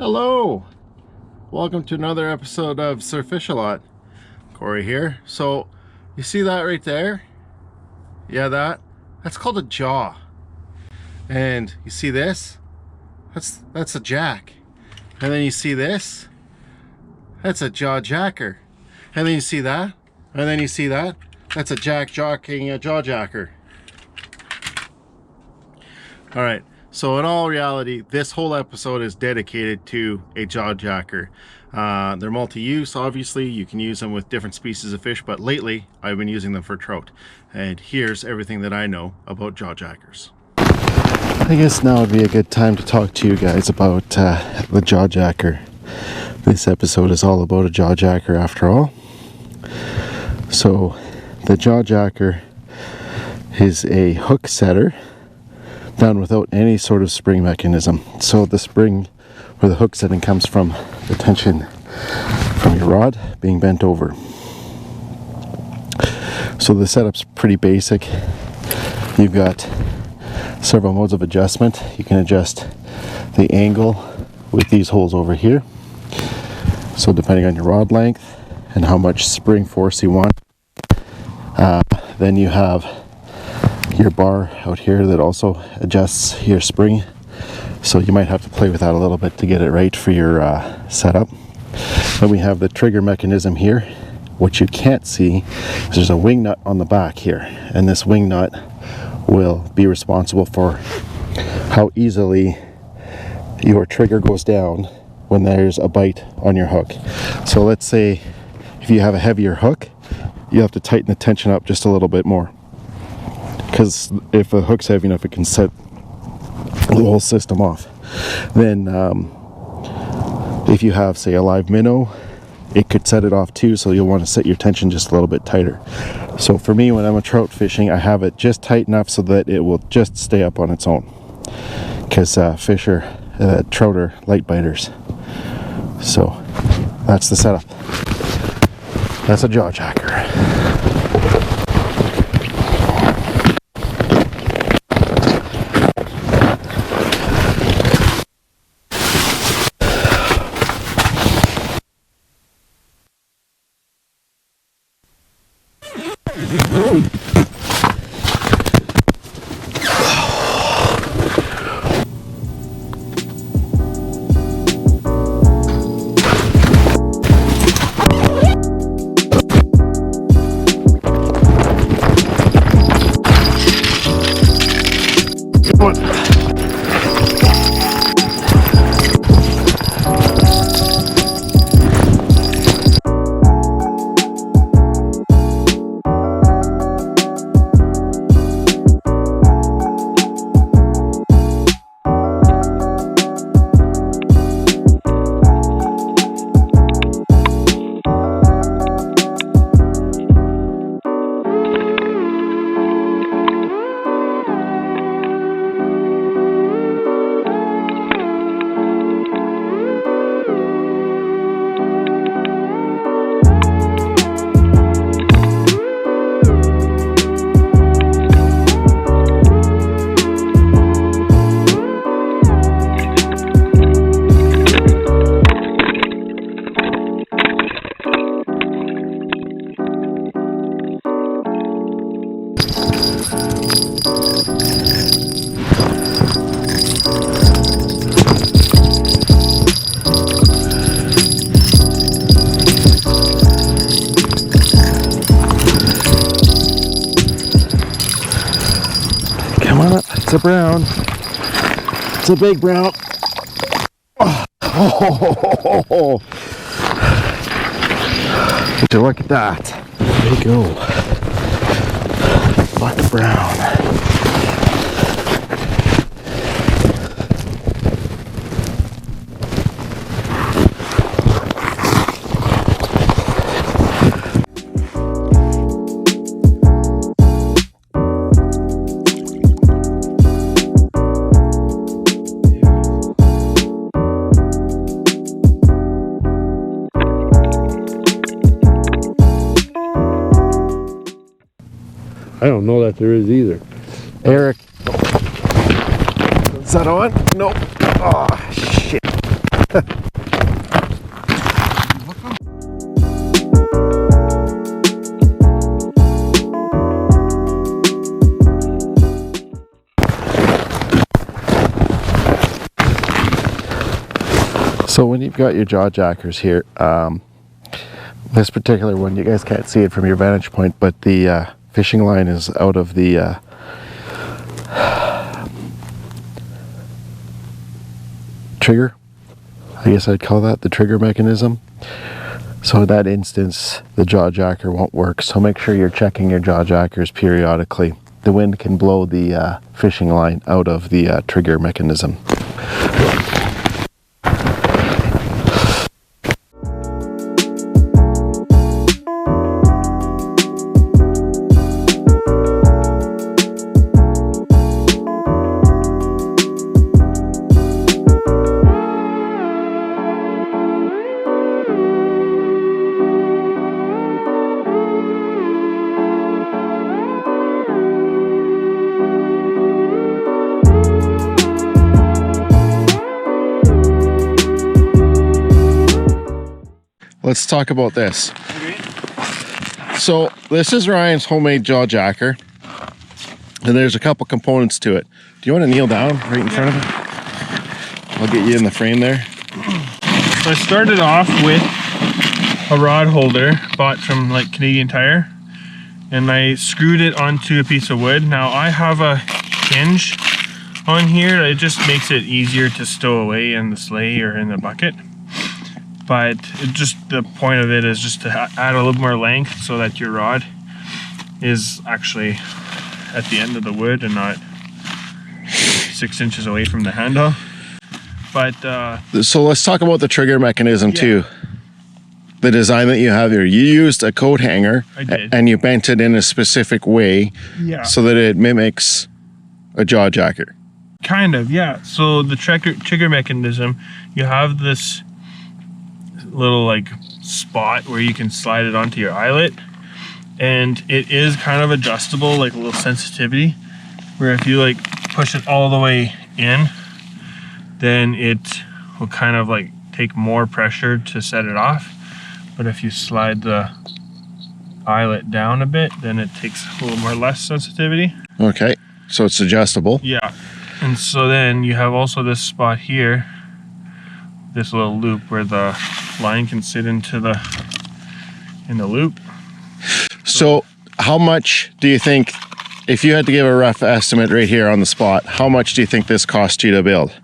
Hello, welcome to another episode of Surf Fish a Lot. Corey here. So you see that right there? Yeah, that's called a jaw. And you see this? That's a jack. And then you see this? That's a jawjacker. And then you see that? And then you see that? That's a jack jocking a jawjacker. All right. So in all reality, this whole episode is dedicated to a jawjacker. They're multi-use, obviously. You can use them with different species of fish, but lately I've been using them for trout. And here's everything that I know about jawjackers. I guess now would be a good time to talk to you guys about the jawjacker. This episode is all about a jawjacker after all. So the jawjacker is a hook setter done without any sort of spring mechanism. So the spring or the hook setting comes from the tension from your rod being bent over. So the setup's pretty basic. You've got several modes of adjustment. You can adjust the angle with these holes over here. So depending on your rod length and how much spring force you want. Then you have your bar out here that also adjusts your spring, so you might have to play with that a little bit to get it right for your setup. Then we have the trigger mechanism here. What you can't see is there's a wing nut on the back here, and this wing nut will be responsible for how easily your trigger goes down when there's a bite on your hook. So let's say if you have a heavier hook, you have to tighten the tension up just a little bit more, because if a hook's heavy enough, it can set the whole system off. Then if you have, say, a live minnow, it could set it off too, so you'll want to set your tension just a little bit tighter. So for me, when I'm trout fishing, I have it just tight enough so that it will just stay up on its own, because trout are light biters. So that's the setup. That's a jawjacker. Come on up, it's a brown. It's a big brown. Oh. Would you look at that? There you go. Black brown. I don't know that there is either. Eric. Is that on? Nope. Oh, shit. So when you've got your Jawjackers here, this particular one, you guys can't see it from your vantage point, but the fishing line is out of the trigger. I guess I'd call that the trigger mechanism. So in that instance, the Jawjacker won't work. So make sure you're checking your Jawjackers periodically. The wind can blow the fishing line out of the trigger mechanism. Let's talk about this. Okay. So this is Ryan's homemade Jawjacker, and there's a couple components to it. Do you want to kneel down right in front of it? I'll get you in the frame there. So I started off with a rod holder bought from like Canadian Tire, and I screwed it onto a piece of wood. Now I have a hinge on here. It just makes it easier to stow away in the sleigh or in the bucket. But the point of it is just to add a little more length so that your rod is actually at the end of the wood and not 6 inches away from the handle. But so let's talk about the trigger mechanism too. The design that you have here. You used a coat hanger. I did. And you bent it in a specific way so that it mimics a Jawjacker. Kind of, yeah. So the trigger mechanism, you have this little like spot where you can slide it onto your eyelet, and it is kind of adjustable, like a little sensitivity, where if you like push it all the way in, then it will kind of like take more pressure to set it off. But if you slide the eyelet down a bit, then it takes a little more less sensitivity. Okay, so it's adjustable. Yeah. And so then you have also this spot here, this little loop where the line can sit into the loop. So how much do you think, if you had to give a rough estimate right here on the spot, how much do you think this cost you to build?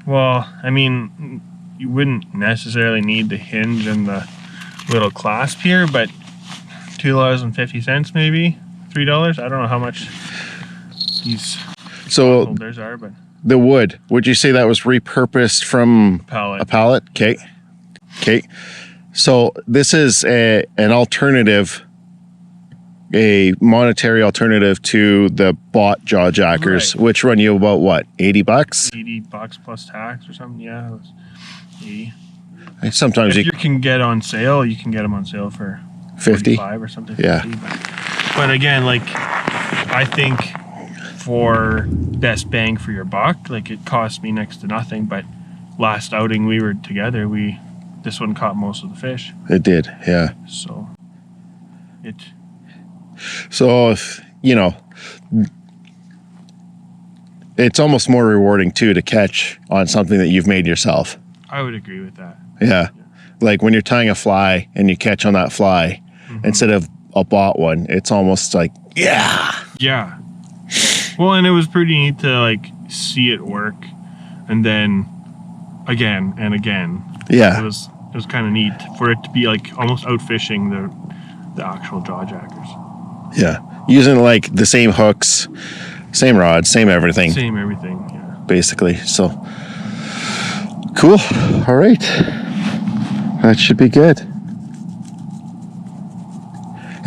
Well, I mean, you wouldn't necessarily need the hinge and the little clasp here, but $2.50 maybe, $3. I don't know how much these holders are, but the wood, would you say that was repurposed from pallet. A pallet? Okay. Okay. So this is an alternative, a monetary alternative to the bought Jawjackers, Right. which run you about what, 80 bucks? $80 plus tax or something. Yeah, it was 80. Sometimes If you you can get on sale, you can get them on sale for 50 $45 or something. Yeah. 50, but again, like, I think for best bang for your buck, like, it cost me next to nothing, but last outing we were together, this one caught most of the fish. It did, yeah. So if, it's almost more rewarding too to catch on something that you've made yourself. I would agree with that. Yeah. Like when you're tying a fly and you catch on that fly instead of a bought one, it's almost like, yeah. Yeah. Well, and it was pretty neat to like see it work, and then again and again. Yeah. It was kind of neat for it to be like almost out fishing the actual Jawjackers. Yeah. Using like the same hooks, same rod, same everything. Same everything, yeah. Basically. So cool. All right. That should be good.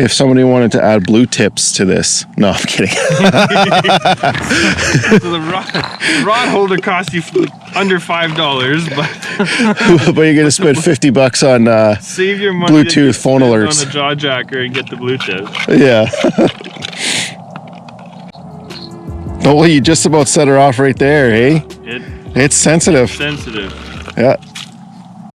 If somebody wanted to add blue tips to this. No, I'm kidding. So the rod holder cost you under $5, but but you're gonna spend $50 on save your money Bluetooth phone alerts on the Jawjacker and get the blue tip. Yeah. But well, you just about set her off right there, hey? It's sensitive. Sensitive. Yeah.